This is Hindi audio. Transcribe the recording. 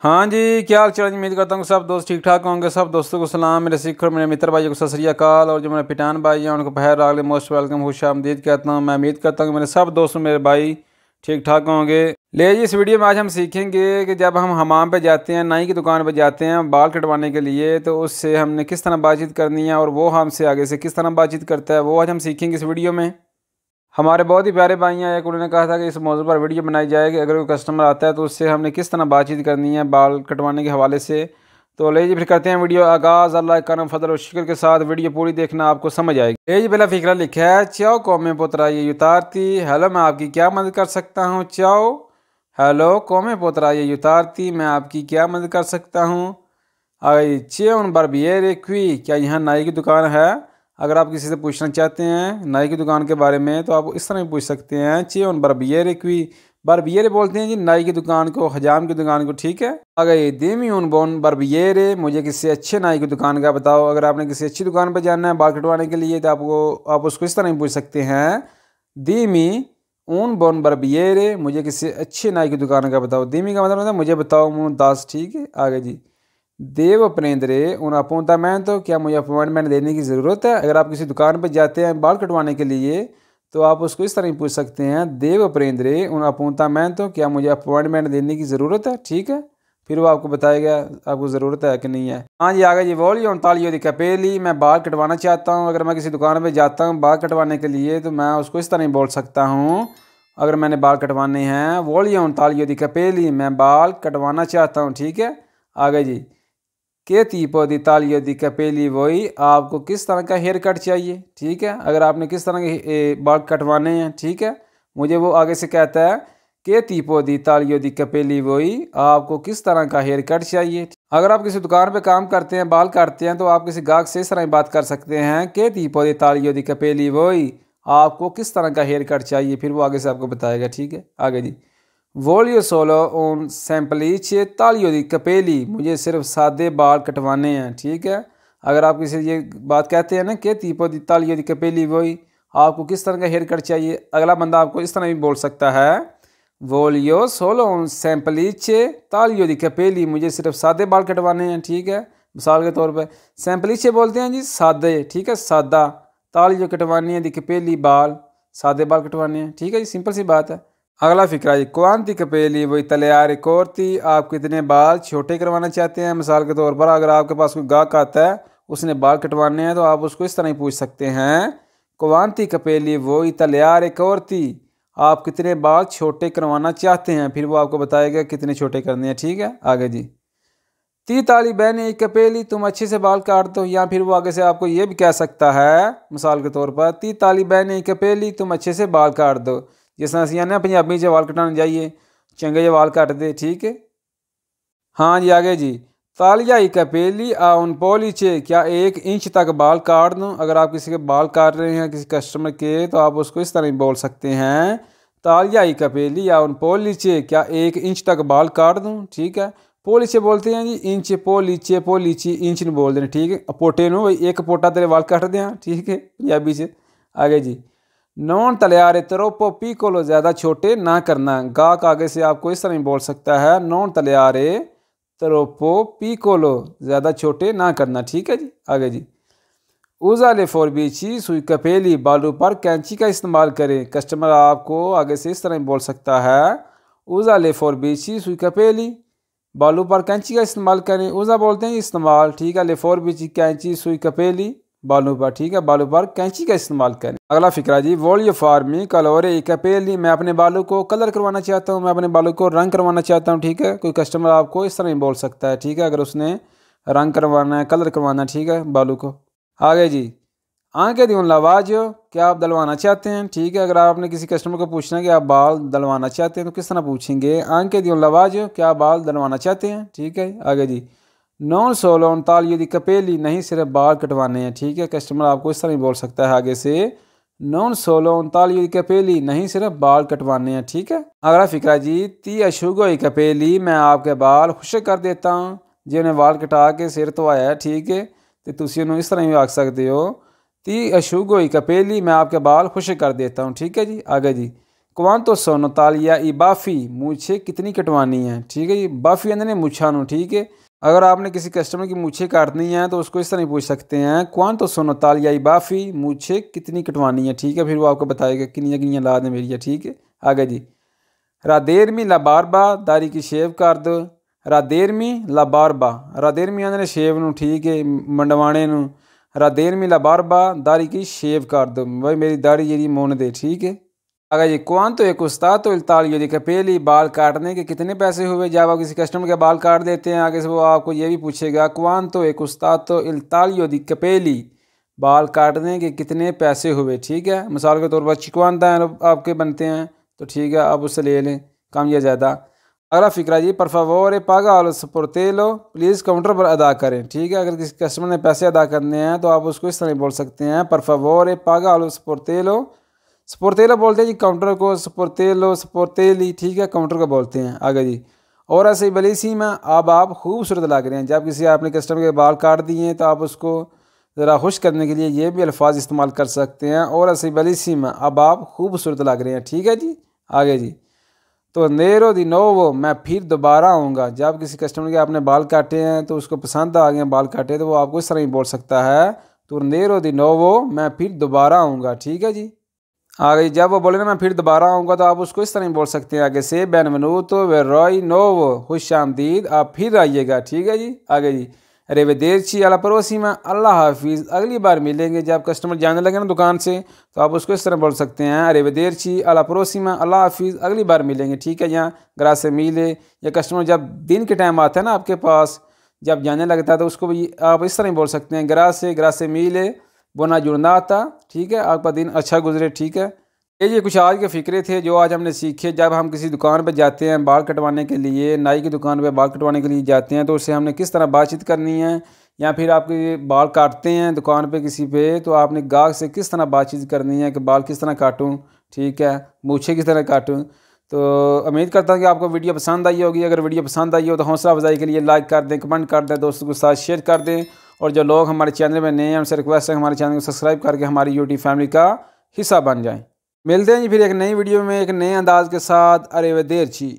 हाँ जी, क्या हाल चाल जी। उम्मीद करता हूँ सब दोस्त ठीक ठाक होंगे। सब दोस्तों को सलाम, मेरे सिख और मेरे मित्र भाइयों को सत श्री अकाल, और जो मेरे पिटान भाई हैं उनको बहर आगले मोस्ट वेलकम खुश आमदीद कहता हूँ। मैं उम्मीद करता हूँ कि मेरे सब दोस्त मेरे भाई ठीक ठाक होंगे। ले जी, इस वीडियो में आज हम सीखेंगे कि जब हम हमाम पे जाते हैं, नाई की दुकान पे जाते हैं बाल कटवाने के लिए, तो उससे हमने किस तरह बातचीत करनी है और वो हमसे आगे से किस तरह बातचीत करता है, वो आज हम सीखेंगे इस वीडियो में। हमारे बहुत ही प्यारे भाई हैं, एक उन्होंने कहा था कि इस मौजू पर वीडियो बनाई जाए कि अगर कोई कस्टमर आता है तो उससे हमने किस तरह बातचीत करनी है बाल कटवाने के हवाले से। तो ले जी फिर करते हैं वीडियो आगाज़। अल्लाह करम फजल और शुक्र के साथ वीडियो पूरी देखना, आपको समझ आएगी। ले जी पहला फिक्रा लिखा है, चाओ कौमे पोतरा ये उतारती, हेलो मैं आपकी क्या मदद कर सकता हूँ। चाओ हेलो कौमे पोतरा ये उतारती, मैं आपकी क्या मदद कर सकता हूँ। आई चे उन बर्बियर क्वी, क्या यहाँ नाई की दुकान है। अगर आप किसी से पूछना चाहते हैं नाई की दुकान के बारे में तो आप इस तरह भी पूछ सकते हैं, चे उन बर्बियर क्वी। बर्बियर बोलते हैं जी नाई की दुकान को, हजाम की दुकान को, ठीक है। आ गई देमी उन बोन बर्बियर, मुझे किसी अच्छे नाई की दुकान का बताओ। अगर आपने किसी अच्छी दुकान पर जाना है बाल कटवाने के लिए तो आप उसको इस तरह भी पूछ सकते हैं, दीमी ऊन बोन बर्बियर, मुझे किसी अच्छे नाई की दुकान का बताओ। दीमी का मतलब है मुझे बताओ, मुँह दास, ठीक है। आगे जी, देव प्रेंद्रे उन अपॉइंटमेंट, तो क्या मुझे अपॉइंटमेंट देने की ज़रूरत है। अगर आप किसी दुकान पर जाते हैं बाल कटवाने के लिए तो आप उसको इस तरह पूछ सकते हैं, देव प्रेंद्रे उन अपॉइंटमेंट, तो क्या मुझे अपॉइंटमेंट देने की ज़रूरत है, ठीक है। फिर वो आपको बताएगा आपको ज़रूरत है कि नहीं है। हाँ जी, आगे जी, वोलियो तालियो दी कपेली, मैं बाल कटवाना चाहता हूँ। अगर मैं किसी दुकान पर जाता हूँ बाल कटवाने के लिए तो मैं उसको इस तरह बोल सकता हूँ, अगर मैंने बाल कटवाने हैं, वोलियो तालियो दी कपेली, मैं बाल कटवाना चाहता हूँ, ठीक है। आगे जी, के tipo दी तालियो दी कपेली वही, आपको किस तरह का हेयर कट चाहिए, ठीक है। अगर आपने किस तरह के बाल कटवाने हैं, ठीक है, मुझे वो आगे से कहता है के tipo दी तालियो दी कपेली वही, आपको किस तरह का हेयर कट चाहिए। अगर आप किसी दुकान पे काम करते हैं बाल काटते हैं तो आप किसी गाहक से इस तरह बात कर सकते हैं, के tipo दी तालियो दी कपेली वही, आपको किस तरह का हेयर कट चाहिए। फिर वो आगे से आपको बताएगा, ठीक है। आगे जी, वोलियो सोलो उन सैम्पलीचे तालियो दी कपेली, मुझे सिर्फ सादे बाल कटवाने हैं, ठीक है। अगर आप किसी ये बात कहते हैं ना कि tipo दी तालियो दी कपेली वही, आपको किस तरह का हेयर कट चाहिए, अगला बंदा आपको इस तरह भी बोल सकता है, वोलियो सोलो उन सैम्पलीचे तालियो दी कपेली, मुझे सिर्फ सादे बाल कटवाने हैं, ठीक है। मिसाल के तौर पर सैम्पलीचे बोलते हैं जी सादे, ठीक है, सादा। तालियो कटवानी है दी कपेली, बाल सादे बाल कटवाने हैं, ठीक है जी, सिंपल सी बात है। अगला फिक्रा जी, क्वांति कपेली वही तलयार कोरती, आप कितने बाल छोटे करवाना चाहते हैं। मिसाल के तौर पर अगर आपके पास कोई गाहक आता है उसने बाल कटवाने हैं तो आप उसको इस तरह ही पूछ सकते हैं, क्वांति कपेली वही तलयार कोरती, आप कितने बाल छोटे करवाना चाहते हैं। फिर वो आपको बताएगा कितने छोटे करने हैं, ठीक है। आगे जी, ती ताली बहन एक कपेली, तुम अच्छे से बाल काट दो। या फिर वो आगे से आपको ये भी कह सकता है, मिसाल के तौर पर ती ताली बहन एक कपेली, तुम अच्छे से बाल काट दो। जिस तरह ਅਸੀਂ ना पंजाबी च वाल कटाने जाइए, चंगे जे वाल कट दे, ठीक है। हाँ जी, आगे जी, तालिया ही कपेली आ उन पोली चे, क्या 1 इंच तक बाल काट दूँ। अगर आप किसी के बाल काट रहे हैं किसी कस्टमर के तो आप उसको इस तरह बोल सकते हैं, तालिया ही कपेली या उन पोली चे, क्या 1 इंच तक बाल काट दूँ, ठीक है। पोलीचे बोलते हैं जी इंच, पोलीचे पोलीची इंच नहीं बोल देना, ठीक है। पोटे नो भाई एक पोटा तेरे वाल काट दें, ठीक है, पंजाबी से। आगे जी, नॉन तलियारे तरोपो पीकोलो, ज़्यादा छोटे ना करना। गाहक आगे से आपको इस तरह ही बोल सकता है, नॉन तलियारे तरोपो पीकोलो, ज़्यादा छोटे ना करना, ठीक है जी। आगे जी, उजाले फोरबीची सुई कपेली, बालों पर कैंची का इस्तेमाल करें। कस्टमर आपको आगे से इस तरह ही बोल सकता है, उजाले फोरबीची सुई कपेली, बालों पर कैंची का इस्तेमाल करें। उजा बोलते हैं इस्तेमाल, ठीक है। लेफोर बीची कैंची सुई कपेली, बालों पर, ठीक है, बालों पर कैंची का इस्तेमाल करें। अगला फिक्रा जी, वोलियो फार्मी कलोरे कपेली, मैं अपने बालों को कलर करवाना चाहता हूँ, मैं अपने बालों को रंग करवाना चाहता हूँ, ठीक है। कोई कस्टमर आपको इस तरह ही बोल सकता है, ठीक है, अगर उसने रंग करवाना है, कलर करवाना है, ठीक है, बालों को। आगे जी, आंखें दी उन लवाजो, क्या आप दलवाना चाहते हैं, ठीक है। अगर आपने किसी कस्टमर को पूछना है कि आप बाल दलवाना चाहते हैं तो किस तरह पूछेंगे, आंखें दी उन लवाजो, क्या आप बाल दलवाना चाहते हैं, ठीक है। आगे जी, नॉन सोलो तालियो दी कपेली, नहीं सिर्फ बाल कटवाने हैं, ठीक है। कस्टमर आपको इस तरह ही बोल सकता है आगे से, नॉन सोलो तालियो दी कपेली, नहीं सिर्फ बाल कटवाने हैं, ठीक है। अगला फिक्रा जी, ती अशुगो कपेली, मैं आपके बाल खुश कर देता हूँ। जिन्हें बाल कटा के सिर तो आया है, ठीक है, तो तुसी उन्होंने इस तरह भी आख सकते हो, ती अशुगो कपेली, मैं आपके बाल खुश कर देता हूँ, ठीक है जी। आगे जी, क्वांतो सोनो तालिया ई बाफ़ी मूछे कितनी कटवानी है। ठीक है जी, बाफ़ी अंदर मूछानो। ठीक है, अगर आपने किसी कस्टमर की मूछें काटनी है तो उसको इस तरह पूछ सकते हैं, क्वांतो सोनो तालिया ई बाफ़ी मूछे कितनी कटवानी है। ठीक है, फिर वो आपको बताएगा किनिया किनिया लाद है मेरी है। ठीक है, आगे जी, रादेरमी ला बारबा दाढ़ी की शेव कर दो। रादेरमी ला बारबा, रादेरमी आंदे ने शेव नू। ठीक है, मंडवाने नू। रादेरमी ला बारबा दाढ़ी की शेव कर दो, भाई मेरी दाढ़ी जी मोन दे। ठीक है, अगर जी क्वांतो एक उस्ताद तो इल्तालियो दी कपेली, बाल काटने के कितने पैसे हुए। जब आप किसी कस्टमर के बाल काट देते हैं, आगे से वो आपको ये भी पूछेगा, क्वांतो एक उस्ताद तो इल्तालियो दी कपेली, बाल काटने के कितने पैसे हुए। ठीक है, मिसाल के तौर पर 50 आपके बनते हैं तो ठीक है, आप उससे ले लें, कम या ज़्यादा। अगला फ़िक्रा जी, पर favore paga allo sportello, please counter पर अदा करें। ठीक है, अगर किसी कस्टमर ने पैसे अदा करने हैं तो आप उसको इस तरह बोल सकते हैं, पर favore paga allo sportello। स्पोर्तेलो बोलते हैं जी काउंटर को, स्पोर्तेलो स्पोर्तेली। ठीक है, काउंटर को बोलते हैं। आगे जी, और ऐसे ही बलीसी में अब आप खूबसूरत लग रहे हैं। जब किसी आपने कस्टमर के बाल काट दिए हैं तो आप उसको ज़रा खुश करने के लिए ये भी अल्फाज इस्तेमाल कर सकते हैं, और ऐसे ही बलीसी में अब आप खूबसूरत लग रहे हैं। ठीक है जी, आगे जी, तो नेरो दी नोवो, मैं फिर दोबारा आऊँगा। जब किसी कस्टमर के आपने बाल काटे हैं तो उसको पसंद आ गए बाल काटे, तो वो आपको इस तरह ही बोल सकता है, तो नेरो दी नोवो, मैं फिर दोबारा आऊँगा। ठीक है जी, आगे जब वो बोले ना मैं फिर दोबारा आऊँगा, तो आप उसको इस तरह बोल सकते हैं आगे से, बेनवेनुतो वे रॉय नोवो, खुश आमदीद, आप फिर आइएगा। ठीक है जी, आगे जी, अरेवेदेरची अला पड़ोसी में, अल्लाह हाफिज़, अगली बार मिलेंगे। जब कस्टमर जाने लगे ना दुकान से तो आप उसको इस तरह बोल सकते हैं, अरेवेदेरची अला पड़ोसी में, अल्लाह हाफिज़, अगली बार मिलेंगे। ठीक है, यहाँ ग्राह से मिले, या कस्टमर जब दिन के टाइम आता है ना आपके पास, जब जाने लगता है तो उसको भी आप इस तरह बोल सकते हैं, ग्राह से मिले, बुना जुड़ना आता। ठीक है, आपका दिन अच्छा गुजरे। ठीक है, ये कुछ आज के फ़िक्रे थे जो आज हमने सीखे। जब हम किसी दुकान पर जाते हैं बाल कटवाने के लिए, नाई की दुकान पर बाल कटवाने के लिए जाते हैं, तो उससे हमने किस तरह बातचीत करनी है, या फिर आपके बाल काटते हैं दुकान पे किसी पे, तो आपने गाहक से किस तरह बातचीत करनी है कि बाल किस तरह काटूँ। ठीक है, मूछें किस तरह काटूँ। तो उम्मीद करता हूँ कि आपको वीडियो पसंद आई होगी। अगर वीडियो पसंद आई हो तो हौसला अफजाई के लिए लाइक कर दें, कमेंट कर दें, दोस्तों के साथ शेयर कर दें, और जो लोग हमारे चैनल में नए हैं उनसे रिक्वेस्ट है हमारे चैनल को सब्सक्राइब करके हमारी यूट्यूब फैमिली का हिस्सा बन जाएं। मिलते हैं जी फिर एक नई वीडियो में एक नए अंदाज के साथ। अरेवेदेरची।